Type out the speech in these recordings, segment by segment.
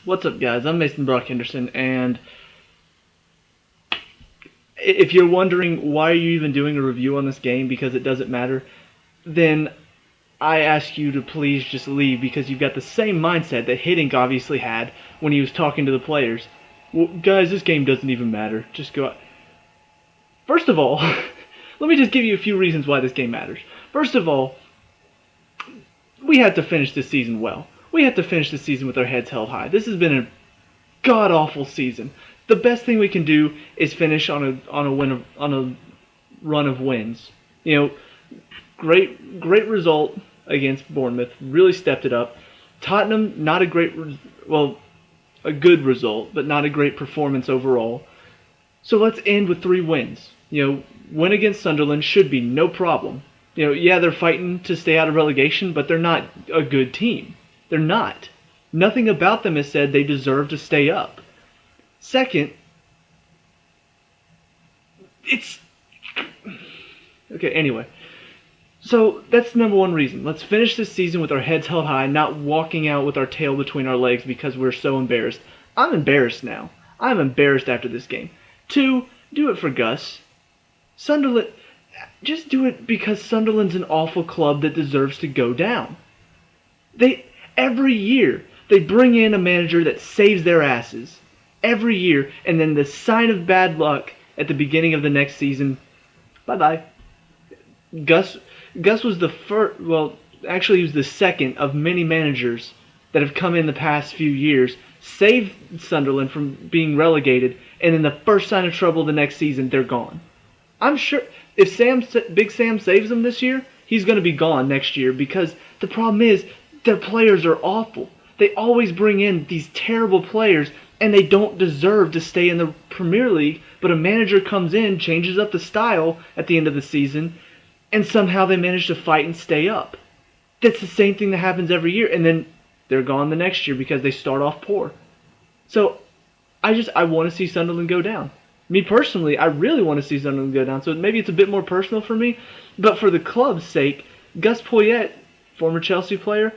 What's up, guys? I'm Mason Brock Henderson, and if you're wondering why are you even doing a review on this game because it doesn't matter, then I ask you to please just leave because you've got the same mindset that Hiddink obviously had when he was talking to the players. Well, guys, this game doesn't even matter. Just go out. First of all, let me just give you a few reasons why this game matters. First of all, we have to finish this season well. We have to finish the season with our heads held high. This has been a god-awful season. The best thing we can do is finish on a run of wins. You know, great result against Bournemouth. Really stepped it up. Tottenham, not a a good result, but not a great performance overall. So let's end with 3 wins. You know, win against Sunderland should be no problem. You know, yeah, they're fighting to stay out of relegation, but they're not a good team. They're not. Nothing about them has said they deserve to stay up. Second, okay, anyway. So that's number one reason. Let's finish this season with our heads held high, not walking out with our tail between our legs because we're so embarrassed. I'm embarrassed now. I'm embarrassed after this game. 2, do it for Gus. Sunderland, just do it because Sunderland's an awful club that deserves to go down. Every year, they bring in a manager that saves their asses. Every year, and then the sign of bad luck at the beginning of the next season, bye-bye. Gus was the first, well, actually he was the second of many managers that have come in the past few years, saved Sunderland from being relegated, and in the first sign of trouble the next season, they're gone. I'm sure if Big Sam saves them this year, he's going to be gone next year because the problem is their players are awful. They always bring in these terrible players and they don't deserve to stay in the Premier League, but a manager comes in, changes up the style at the end of the season, and somehow they manage to fight and stay up. That's the same thing that happens every year, and then they're gone the next year because they start off poor. So I want to see Sunderland go down. Me personally, I really want to see Sunderland go down, so maybe it's a bit more personal for me, but for the club's sake, Gus Poyet, former Chelsea player,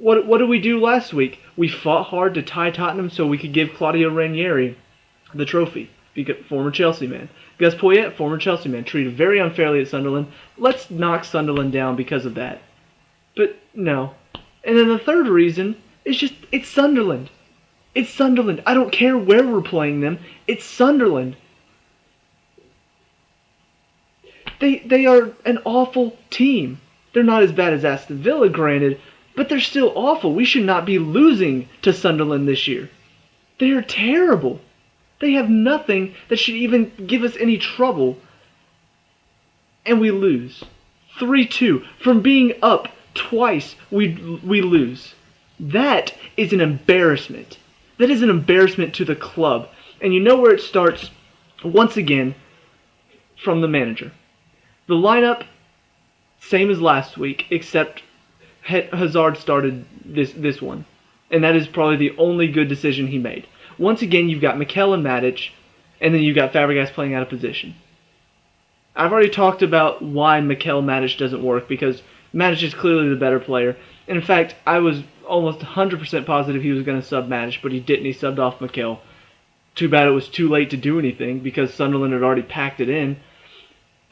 what did we do last week? We fought hard to tie Tottenham so we could give Claudio Ranieri the trophy. Former Chelsea man. Gus Poyet, former Chelsea man, treated very unfairly at Sunderland. Let's knock Sunderland down because of that. But no. And then the third reason is just, it's Sunderland. It's Sunderland. I don't care where we're playing them. It's Sunderland. They are an awful team. They're not as bad as Aston Villa, granted, but they're still awful. We should not be losing to Sunderland this year. They are terrible. They have nothing that should even give us any trouble. And we lose. 3-2. From being up twice, we lose. That is an embarrassment. That is an embarrassment to the club. And you know where it starts, once again, from the manager. The lineup, same as last week, except Hazard started this one. And that is probably the only good decision he made. Once again, you've got Mikel and Matic, and then you've got Fabregas playing out of position. I've already talked about why Mikel Matic doesn't work, because Matic is clearly the better player. And in fact, I was almost 100% positive he was going to sub Matic, but he didn't. He subbed off Mikel. Too bad it was too late to do anything, because Sunderland had already packed it in.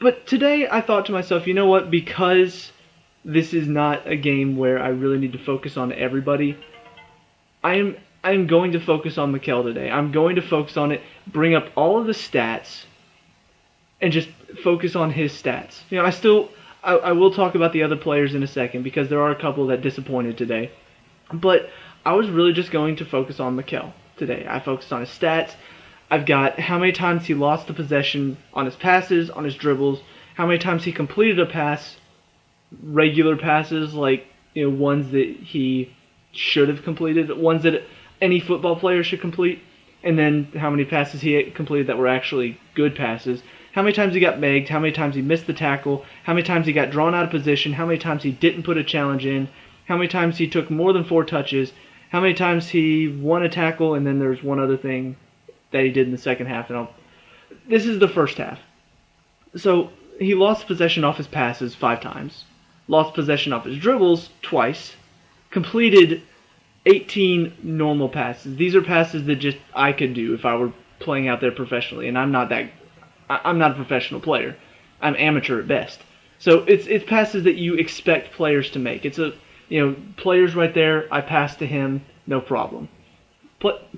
But today, I thought to myself, you know what, because this is not a game where I really need to focus on everybody, I am going to focus on Mikel today. I'm going to focus on it, bring up all of the stats, and just focus on his stats. You know, I will talk about the other players in a second because there are a couple that disappointed today. But I was really just going to focus on Mikel today. I focused on his stats. I've got how many times he lost the possession on his passes, on his dribbles, how many times he completed a pass, regular passes, like, you know, ones that he should have completed, ones that any football player should complete, and then how many passes he completed that were actually good passes, how many times he got megged, how many times he missed the tackle, how many times he got drawn out of position, how many times he didn't put a challenge in, how many times he took more than 4 touches, how many times he won a tackle, and then there's one other thing that he did in the second half. This is the first half. So he lost possession off his passes 5 times, lost possession off his dribbles twice, completed 18 normal passes. These are passes that just I could do if I were playing out there professionally, and I'm not a professional player. I'm amateur at best. So it's passes that you expect players to make. It's players right there. I pass to him, no problem.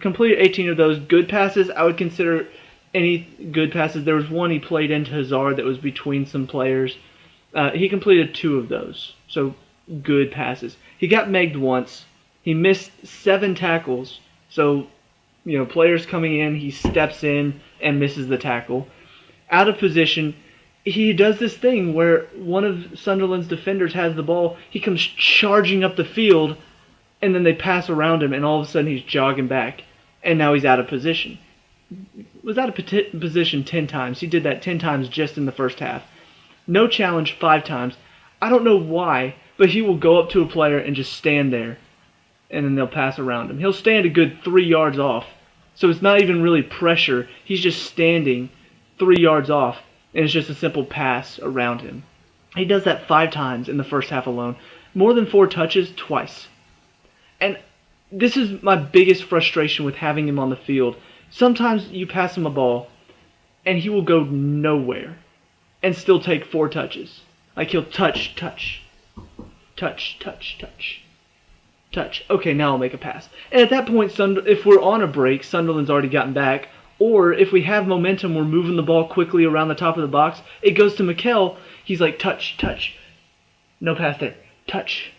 Completed 18 of those good passes. I would consider any good passes. There was one he played into Hazard that was between some players. He completed 2 of those. So good passes. He got megged once. He missed 7 tackles. So, players coming in, he steps in and misses the tackle. Out of position, he does this thing where one of Sunderland's defenders has the ball. He comes charging up the field, and then they pass around him, and all of a sudden he's jogging back, and now he's out of position. Was out of position 10 times. He did that 10 times just in the first half. No challenge 5 times. I don't know why, but he will go up to a player and just stand there, and then they'll pass around him. He'll stand a good 3 yards off, so it's not even really pressure. He's just standing 3 yards off, and it's just a simple pass around him. He does that 5 times in the first half alone. More than 4 touches twice. And this is my biggest frustration with having him on the field. Sometimes you pass him a ball, and he will go nowhere and still take 4 touches. Like he'll touch. Okay, now I'll make a pass. And at that point, if we're on a break, Sunderland's already gotten back. Or if we have momentum, we're moving the ball quickly around the top of the box. It goes to Mikel. He's like, touch. No pass there. Touch.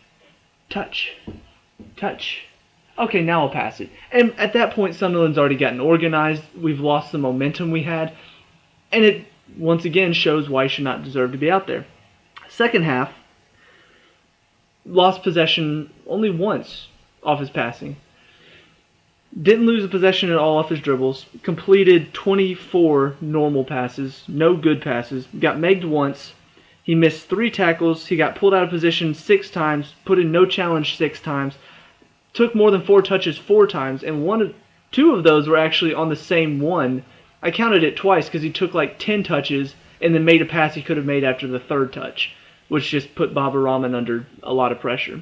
Okay, now I'll pass it. And at that point, Sunderland's already gotten organized. We've lost the momentum we had. And it, once again, shows why he should not deserve to be out there. Second half, lost possession only once off his passing. Didn't lose a possession at all off his dribbles. Completed 24 normal passes, no good passes. Got megged once. He missed 3 tackles. He got pulled out of position 6 times. Put in no challenge 6 times. Took more than 4 touches 4 times, and 2 of those were actually on the same one. I counted it twice because he took like 10 touches and then made a pass he could have made after the 3rd touch, which just put Baba Rahman under a lot of pressure.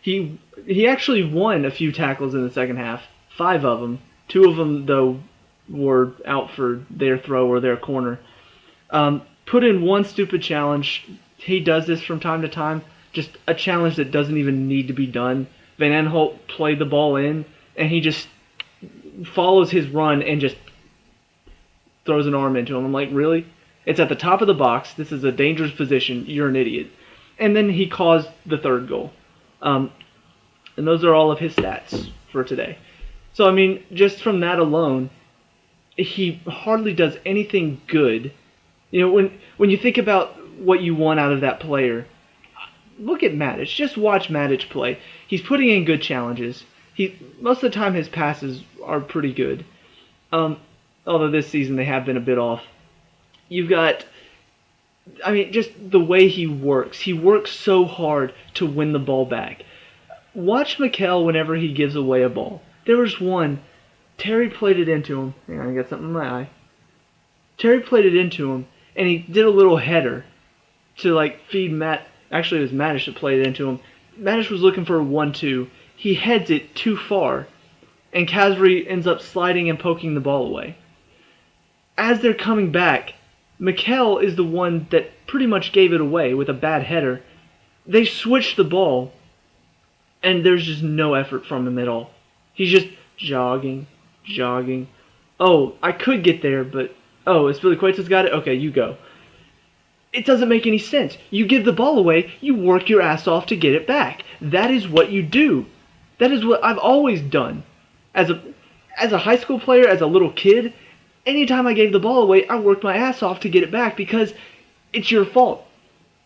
He actually won a few tackles in the second half, 5 of them. 2 of them, though, were out for their throw or their corner. Put in 1 stupid challenge. He does this from time to time. Just a challenge that doesn't even need to be done. Van Aanholt played the ball in, and he just follows his run and just throws an arm into him. I'm like, really? It's at the top of the box. This is a dangerous position. You're an idiot. And then he caused the 3rd goal. And those are all of his stats for today. So, I mean, just from that alone, he hardly does anything good. When you think about what you want out of that player, look at Matic. Just watch Matic play. He's putting in good challenges. Most of the time his passes are pretty good. Although this season they have been a bit off. You've got, just the way he works. He works so hard to win the ball back. Watch Mikel whenever he gives away a ball. There was one. Terry played it into him. Hang on, I got something in my eye. Terry played it into him, and he did a little header to feed Matt. Actually, it was Matic that played it into him. Matic was looking for a 1-2. He heads it too far, and Kazri ends up sliding and poking the ball away. As they're coming back, Mikel is the one that pretty much gave it away with a bad header. They switch the ball, and there's just no effort from him at all. He's just jogging. Oh, I could get there, but... Oh, Spilicueta's got it? Okay, you go. It doesn't make any sense. You give the ball away, you work your ass off to get it back. That is what you do. That is what I've always done. As a high school player, as a little kid, anytime I gave the ball away, I worked my ass off to get it back because it's your fault.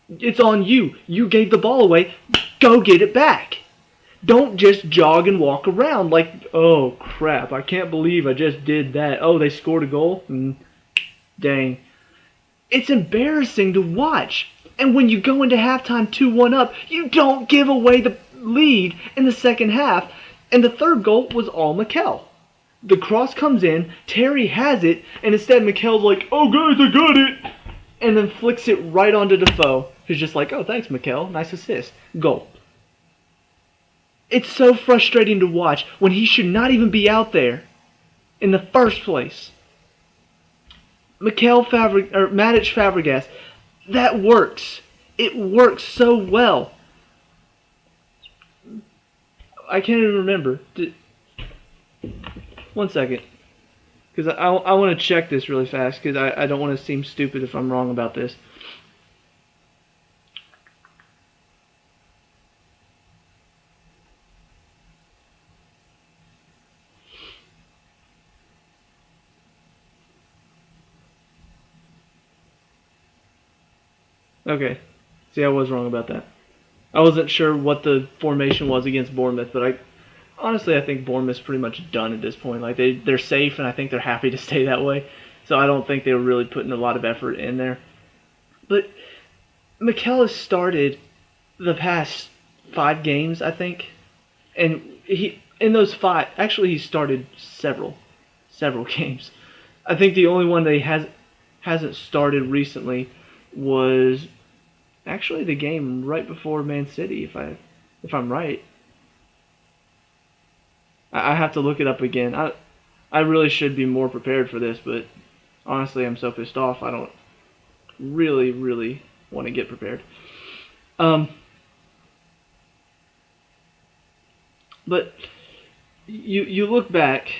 It's on you. You gave the ball away. Go get it back. Don't just jog and walk around like, oh, crap, I can't believe I just did that. Oh, they scored a goal? Dang. It's embarrassing to watch. And when you go into halftime 2-1 up, you don't give away the lead in the second half. And the 3rd goal was all Mikel. The cross comes in, Terry has it, and instead Mikel's like, oh guys, I got it! And then flicks it right onto Defoe, who's just like, oh thanks Mikel, nice assist. Goal. It's so frustrating to watch when he should not even be out there in the first place. Matic Fabregas, that works. It works so well. I can't even remember. One second. Because I want to check this really fast because I don't want to seem stupid if I'm wrong about this. Okay. See, I was wrong about that. I wasn't sure what the formation was against Bournemouth, but honestly I think Bournemouth's pretty much done at this point. Like they're safe, and I think they're happy to stay that way. So I don't think they were really putting a lot of effort in there. But Mikel has started the past 5 games, I think, and he in those 5 actually he started several games. I think the only one that he hasn't started recently was actually the game right before Man City, if I'm right. I have to look it up again. I really should be more prepared for this, but honestly, I'm so pissed off. I don't really want to get prepared. But you look back,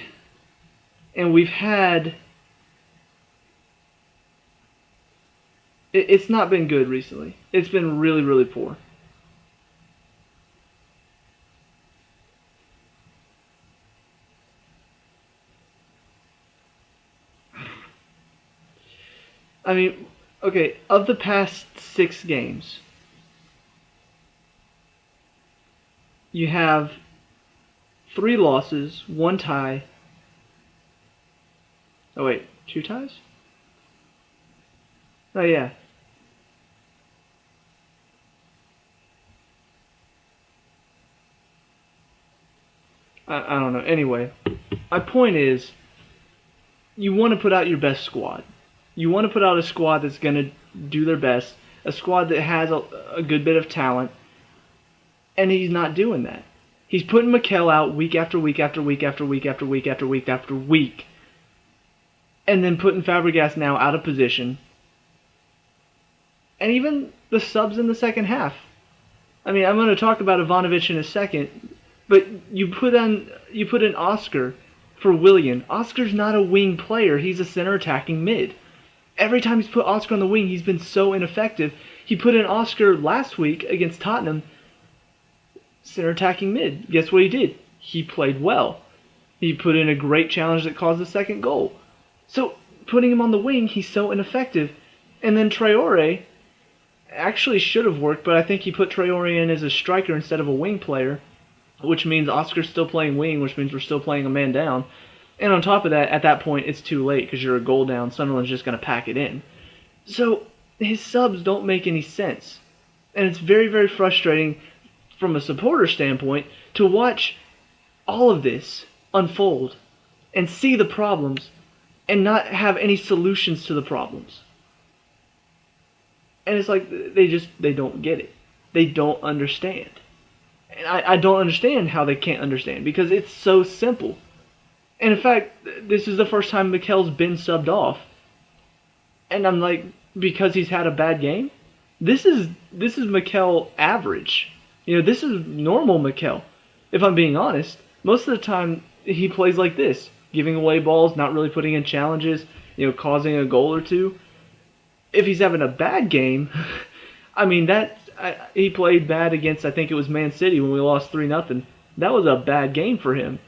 and we've had. It's not been good recently. It's been really poor. I mean, okay, of the past 6 games, you have 3 losses, 1 tie. Oh wait, 2 ties? Oh yeah. I don't know. Anyway, my point is, you want to put out your best squad. You want to put out a squad that's going to do their best, a squad that has a good bit of talent, and he's not doing that. He's putting Mikel out week after week after week after week after week after week after week, and then putting Fabregas now out of position, and even the subs in the second half. I mean, I'm going to talk about Ivanovic in a second, but you put in Oscar for Willian. Oscar's not a wing player. He's a center attacking mid. Every time he's put Oscar on the wing, he's been so ineffective. He put in Oscar last week against Tottenham, center attacking mid. Guess what he did? He played well. He put in a great challenge that caused the second goal. So putting him on the wing, he's so ineffective. And then Traore actually should have worked, but I think he put Traore in as a striker instead of a wing player, which means Oscar's still playing wing, which means we're still playing a man down. And on top of that, at that point, it's too late because you're a goal down. Sunderland's just going to pack it in. So his subs don't make any sense. And it's very frustrating from a supporter standpoint to watch all of this unfold and see the problems and not have any solutions to the problems. And it's like they don't get it. They don't understand. And I don't understand how they can't understand because it's so simple. And in fact, this is the first time Mikel's been subbed off. And I'm like, because he's had a bad game? This is Mikel average. You know, this is normal Mikel. If I'm being honest, most of the time he plays like this, giving away balls, not really putting in challenges, causing a goal or two. If he's having a bad game, I mean he played bad against, I think it was Man City when we lost 3-0. That was a bad game for him.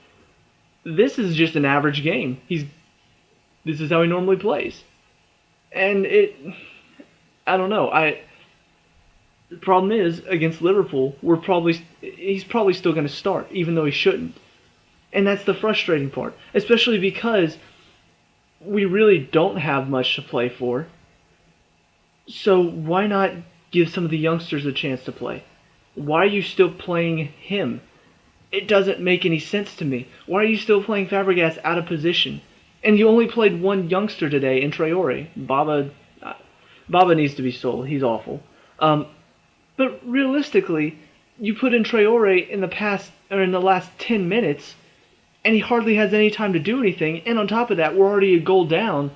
This is just an average game. This is how he normally plays. And I don't know. The problem is, against Liverpool, he's probably still going to start, even though he shouldn't. And that's the frustrating part, especially because we really don't have much to play for. So why not give some of the youngsters a chance to play? Why are you still playing him? It doesn't make any sense to me. Why are you still playing Fabregas out of position? And you only played one youngster today in Traore. Baba needs to be sold. He's awful. But realistically, you put in Traore in the past or in the last 10 minutes, and he hardly has any time to do anything. And on top of that, we're already a goal down.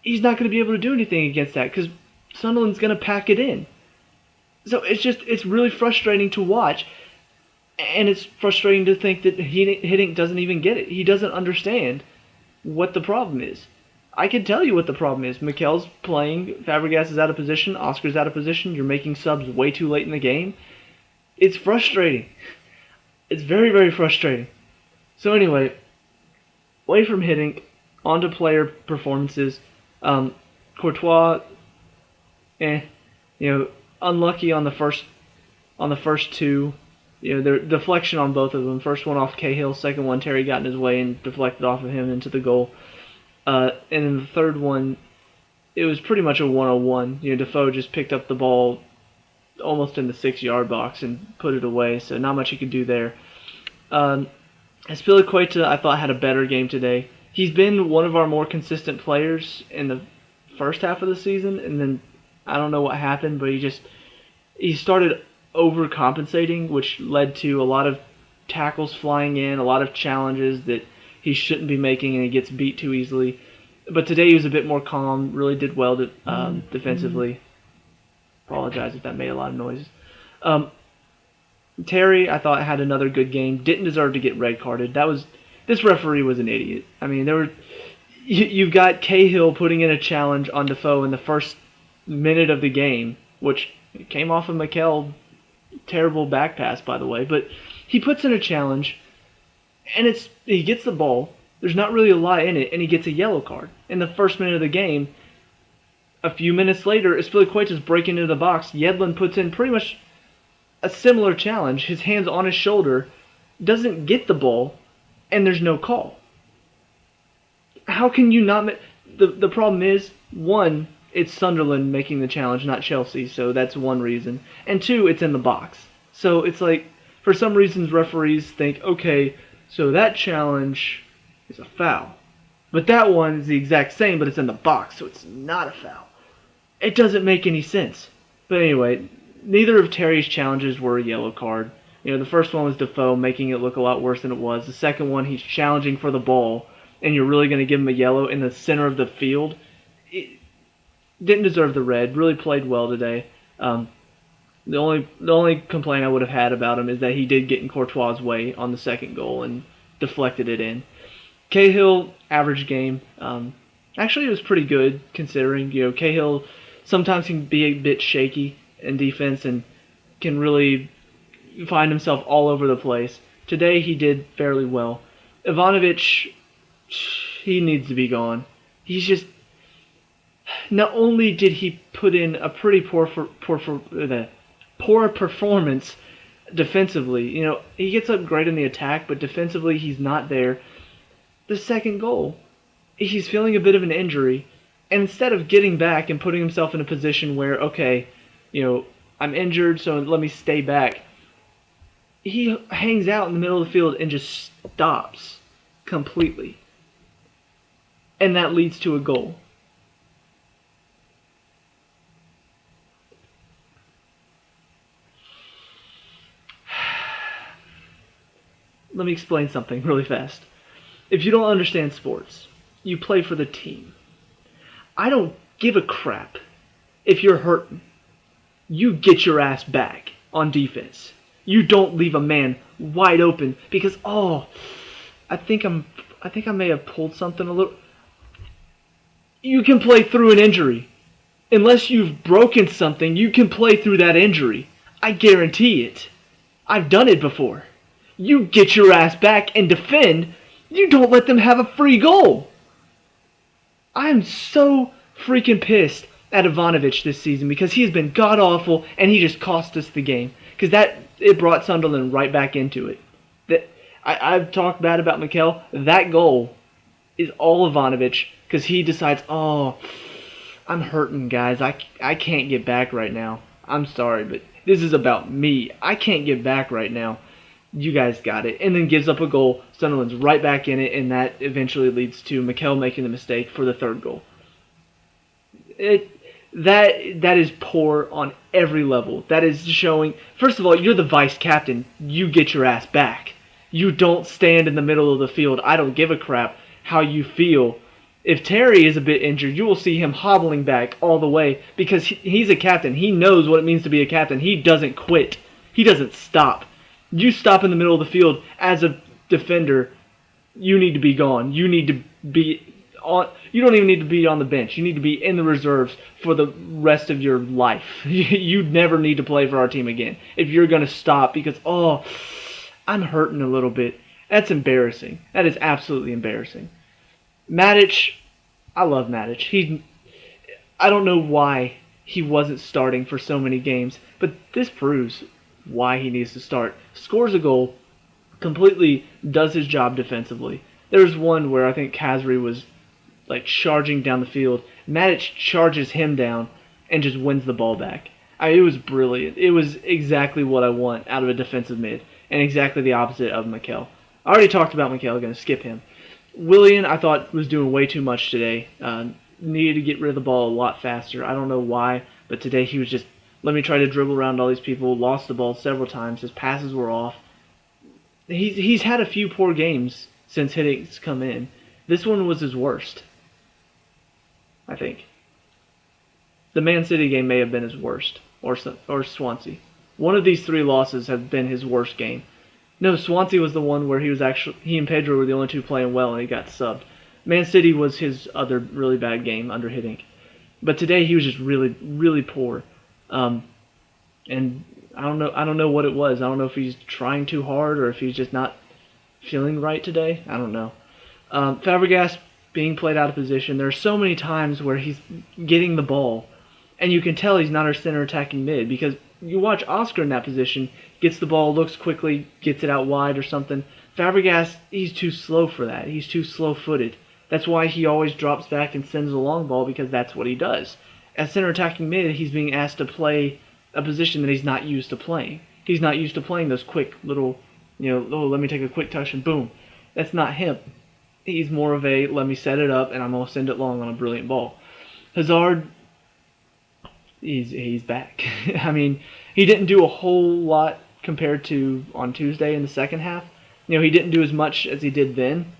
He's not going to be able to do anything against that because Sunderland's going to pack it in. So it's really frustrating to watch. And it's frustrating to think that Hiddink doesn't even get it. He doesn't understand what the problem is. I can tell you what the problem is. Mikel's playing, Fabregas is out of position, Oscar's out of position, you're making subs way too late in the game. It's frustrating. It's very, very frustrating. So anyway, away from Hiddink, on to player performances. Courtois, unlucky on the first two. The deflection on both of them. First one off Cahill, second one Terry got in his way and deflected off of him into the goal. And then the third one, it was pretty much a 1-on-1. Defoe just picked up the ball almost in the 6-yard box and put it away, so not much he could do there. Azpilicueta, I thought, had a better game today. He's been one of our more consistent players in the first half of the season, and then I don't know what happened, but he started overcompensating, which led to a lot of tackles flying in, a lot of challenges that he shouldn't be making, and he gets beat too easily. But today he was a bit more calm, really did well defensively. Apologize if that made a lot of noise. Terry, I thought, had another good game. Didn't deserve to get red carded. This referee was an idiot. I mean, you've got Cahill putting in a challenge on Defoe in the first minute of the game, which came off of Mikel. Terrible back pass, by the way. But he puts in a challenge, and he gets the ball. There's not really a lot in it, and he gets a yellow card in the first minute of the game. A few minutes later, Azpilicueta's breaking into the box. Yedlin puts in pretty much a similar challenge. His hand's on his shoulder, doesn't get the ball, and there's no call. How can you not... The problem is, one, it's Sunderland making the challenge, not Chelsea, so that's one reason. And two, it's in the box. So it's like, for some reasons, referees think, okay, so that challenge is a foul. But that one is the exact same, but it's in the box, so it's not a foul. It doesn't make any sense. But anyway, neither of Terry's challenges were a yellow card. The first one was Defoe making it look a lot worse than it was. The second one, he's challenging for the ball, and you're really going to give him a yellow in the center of the field. It didn't deserve the red. Really played well today. The only complaint I would have had about him is that he did get in Courtois' way on the second goal and deflected it in. Cahill, average game. Actually, it was pretty good considering. Cahill sometimes can be a bit shaky in defense and can really find himself all over the place. Today, he did fairly well. Ivanovic, he needs to be gone. He's just... Not only did he put in a pretty poor performance defensively, he gets up great in the attack, but defensively he's not there. The second goal, he's feeling a bit of an injury, and instead of getting back and putting himself in a position where, okay, I'm injured, so let me stay back, he hangs out in the middle of the field and just stops completely. And that leads to a goal. Let me explain something really fast. If you don't understand sports, you play for the team. I don't give a crap if you're hurting. You get your ass back on defense. You don't leave a man wide open because, I think I may have pulled something a little. You can play through an injury. Unless you've broken something, you can play through that injury. I guarantee it. I've done it before. You get your ass back and defend. You don't let them have a free goal. I'm so freaking pissed at Ivanovic this season because he's been god-awful and he just cost us the game. Because it brought Sunderland right back into it. I've talked bad about Mikel. That goal is all Ivanovic because he decides, I'm hurting, guys. I can't get back right now. I'm sorry, but this is about me. I can't get back right now. You guys got it. And then gives up a goal. Sunderland's right back in it, and that eventually leads to Mikel making the mistake for the third goal. That is poor on every level. That is showing. First of all, you're the vice captain. You get your ass back. You don't stand in the middle of the field. I don't give a crap how you feel. If Terry is a bit injured, you will see him hobbling back all the way because he's a captain. He knows what it means to be a captain. He doesn't quit. He doesn't stop. You stop in the middle of the field as a defender, you need to be gone. You need to be on. You don't even need to be on the bench. You need to be in the reserves for the rest of your life. You never need to play for our team again if you're going to stop because, I'm hurting a little bit. That's embarrassing. That is absolutely embarrassing. Matic, I love Matic. I don't know why he wasn't starting for so many games, but this proves why he needs to start. Scores a goal, completely does his job defensively. There's one where I think Kazri was like charging down the field. Matic charges him down and just wins the ball back. It was brilliant. It was exactly what I want out of a defensive mid, and exactly the opposite of Mikel. I already talked about Mikel. Going to skip him. Willian, I thought, was doing way too much today. Needed to get rid of the ball a lot faster. I don't know why, but today he was just, let me try to dribble around all these people. Lost the ball several times. His passes were off. He's had a few poor games since Hiddink's come in. This one was his worst, I think. The Man City game may have been his worst, or Swansea. One of these three losses have been his worst game. No, Swansea was the one where he and Pedro were the only two playing well and he got subbed. Man City was his other really bad game under Hiddink. But today he was just really, really poor. And I don't know what it was. I don't know if he's trying too hard or if he's just not feeling right today. I don't know. Fabregas being played out of position. There are so many times where he's getting the ball and you can tell he's not our center attacking mid because you watch Oscar in that position, gets the ball, looks quickly, gets it out wide or something. Fabregas, he's too slow for that. He's too slow-footed. That's why he always drops back and sends a long ball because that's what he does. As center attacking mid, he's being asked to play a position that he's not used to playing. He's not used to playing those quick little, let me take a quick touch and boom. That's not him. He's more of a, let me set it up and I'm going to send it long on a brilliant ball. Hazard, he's back. I mean, he didn't do a whole lot compared to on Tuesday in the second half. He didn't do as much as he did then,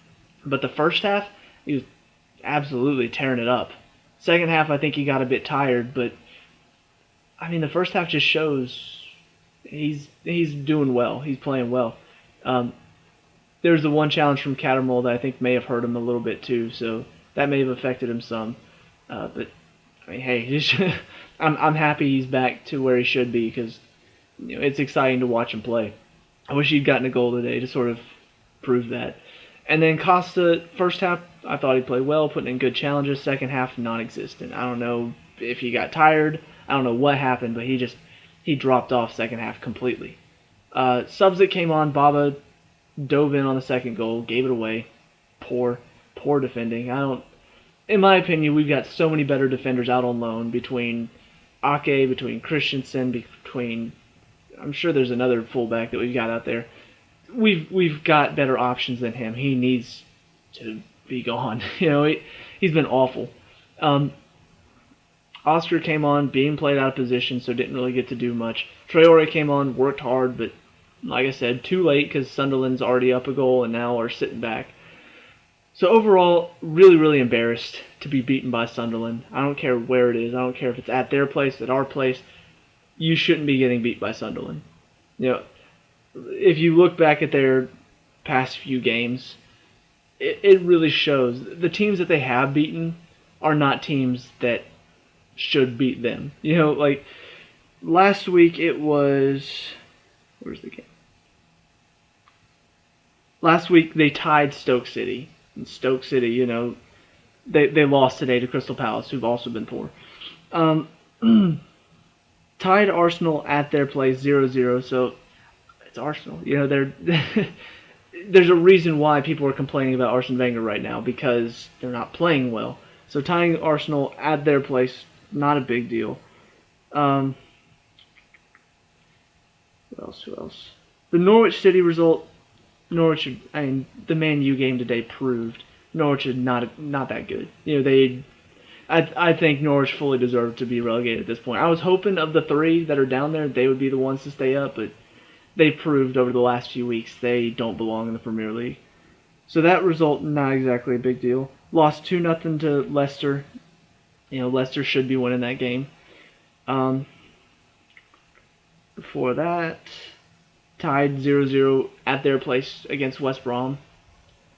but the first half, he was absolutely tearing it up. Second half, I think he got a bit tired, but I mean, the first half just shows he's doing well. He's playing well. There's the one challenge from Cattermole that I think may have hurt him a little bit too, so that may have affected him some. But I mean, hey, I'm happy he's back to where he should be because it's exciting to watch him play. I wish he'd gotten a goal today to sort of prove that. And then Costa, first half, I thought he played well, putting in good challenges. Second half, non-existent. I don't know if he got tired. I don't know what happened, but he dropped off second half completely. Subs that came on, Baba dove in on the second goal, gave it away. Poor defending. In my opinion, we've got so many better defenders out on loan between Ake, between Christensen, between I'm sure there's another fullback that we've got out there. We've got better options than him. He needs to be gone. He's been awful. Oscar came on, being played out of position, so didn't really get to do much. Traore came on, worked hard, but like I said, too late because Sunderland's already up a goal and now are sitting back. So overall, really, really embarrassed to be beaten by Sunderland. I don't care where it is. I don't care if it's at their place, at our place. You shouldn't be getting beat by Sunderland. If you look back at their past few games, it really shows. The teams that they have beaten are not teams that should beat them. Like last week it was... Where's the game? Last week they tied Stoke City. And Stoke City, they lost today to Crystal Palace, who've also been poor. Tied Arsenal at their place 0-0, so it's Arsenal. There's a reason why people are complaining about Arsene Wenger right now, because they're not playing well. So tying Arsenal at their place, not a big deal. Who else? The Norwich City result, the Man U game today proved Norwich is not that good. I think Norwich fully deserve to be relegated at this point. I was hoping of the three that are down there, they would be the ones to stay up, but they proved over the last few weeks they don't belong in the Premier League. So that result, not exactly a big deal. Lost 2-0 to Leicester. Leicester should be winning that game. Before that, tied 0-0 at their place against West Brom.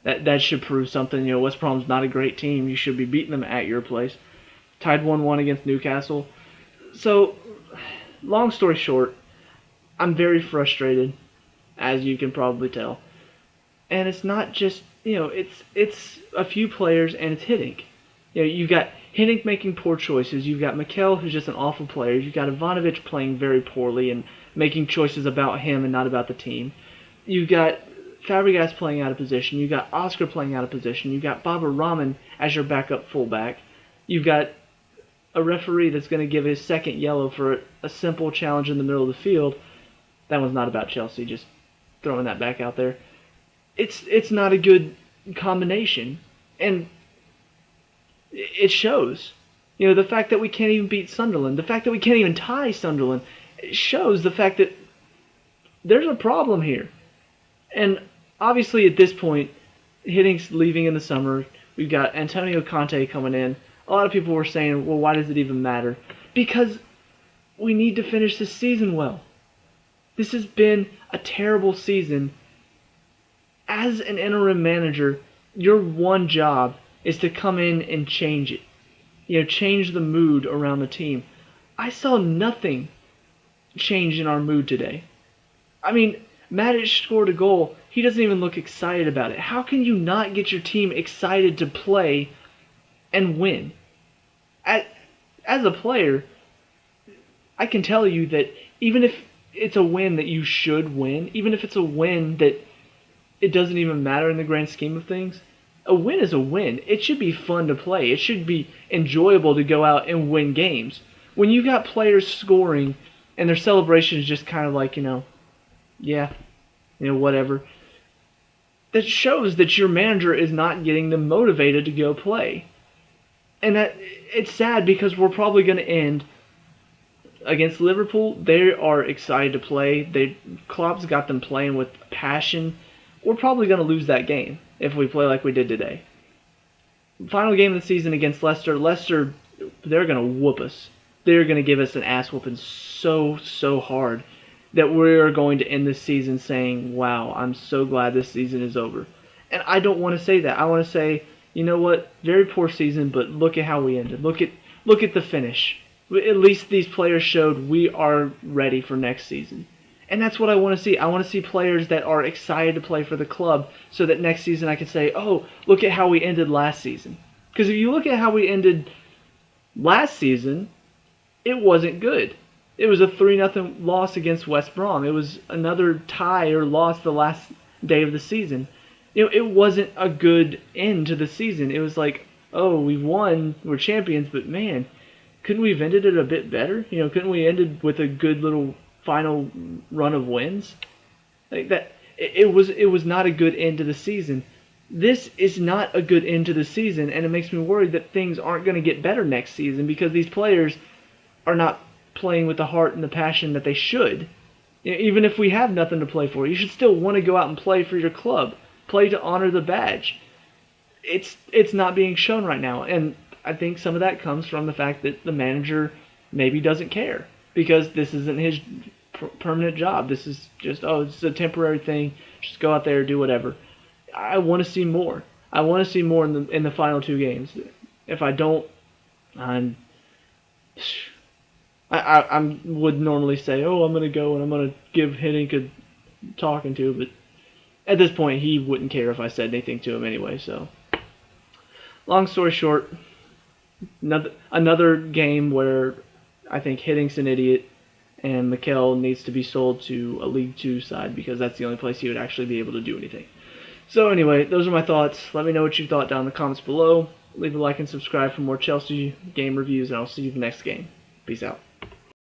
That should prove something. West Brom's not a great team. You should be beating them at your place. Tied 1-1 against Newcastle. So, long story short, I'm very frustrated, as you can probably tell. And it's not just, it's a few players and it's Hiddink. You've got Hiddink making poor choices. You've got Mikel, who's just an awful player. You've got Ivanovic playing very poorly and making choices about him and not about the team. You've got Fabregas playing out of position. You've got Oscar playing out of position. You've got Baba Rahman as your backup fullback. You've got a referee that's going to give his second yellow for a simple challenge in the middle of the field. That one's not about Chelsea, just throwing that back out there. It's not a good combination, and it shows. The fact that we can't even beat Sunderland, the fact that we can't even tie Sunderland, it shows the fact that there's a problem here. And obviously at this point, Hiddink's leaving in the summer. We've got Antonio Conte coming in. A lot of people were saying, well, why does it even matter? Because we need to finish this season well. This has been a terrible season. As an interim manager, your one job is to come in and change it. Change the mood around the team. I saw nothing change in our mood today. I mean, Matic scored a goal. He doesn't even look excited about it. How can you not get your team excited to play and win? As a player, I can tell you that even if it's a win that you should win, even if it's a win that it doesn't even matter in the grand scheme of things, a win is a win. It should be fun to play. It should be enjoyable to go out and win games. When you got players scoring and their celebration is just kind of like, whatever, that shows that your manager is not getting them motivated to go play. And that it's sad because we're probably going to end against Liverpool. They are excited to play. Klopp's got them playing with passion. We're probably going to lose that game if we play like we did today. Final game of the season against Leicester. Leicester, they're going to whoop us. They're going to give us an ass whooping so hard that we're going to end this season saying, wow, I'm so glad this season is over. And I don't want to say that. I want to say, you know what, very poor season, but look at how we ended. Look at the finish. At least these players showed we are ready for next season. And that's what I want to see. I want to see players that are excited to play for the club so that next season I can say, oh, look at how we ended last season. Because if you look at how we ended last season, it wasn't good. It was a 3-0 loss against West Brom. It was another tie or loss the last day of the season. It wasn't a good end to the season. It was like, oh, we won, we're champions, but man, couldn't we have ended it a bit better? Couldn't we ended with a good little final run of wins? Like that, it was not a good end to the season. This is not a good end to the season, and it makes me worried that things aren't going to get better next season because these players are not playing with the heart and the passion that they should. Even if we have nothing to play for, you should still want to go out and play for your club. Play to honor the badge. It's not being shown right now, and I think some of that comes from the fact that the manager maybe doesn't care because this isn't his permanent job. This is just, it's a temporary thing. Just go out there, do whatever. I want to see more. I want to see more in the final two games. If I don't, I would normally say, I'm going to go and I'm going to give Hiddink a talking to, but at this point, he wouldn't care if I said anything to him anyway. So, long story short, another game where I think Hiddink's an idiot and Mikel needs to be sold to a League 2 side because that's the only place he would actually be able to do anything. So anyway, those are my thoughts. Let me know what you thought down in the comments below. Leave a like and subscribe for more Chelsea game reviews, and I'll see you the next game. Peace out.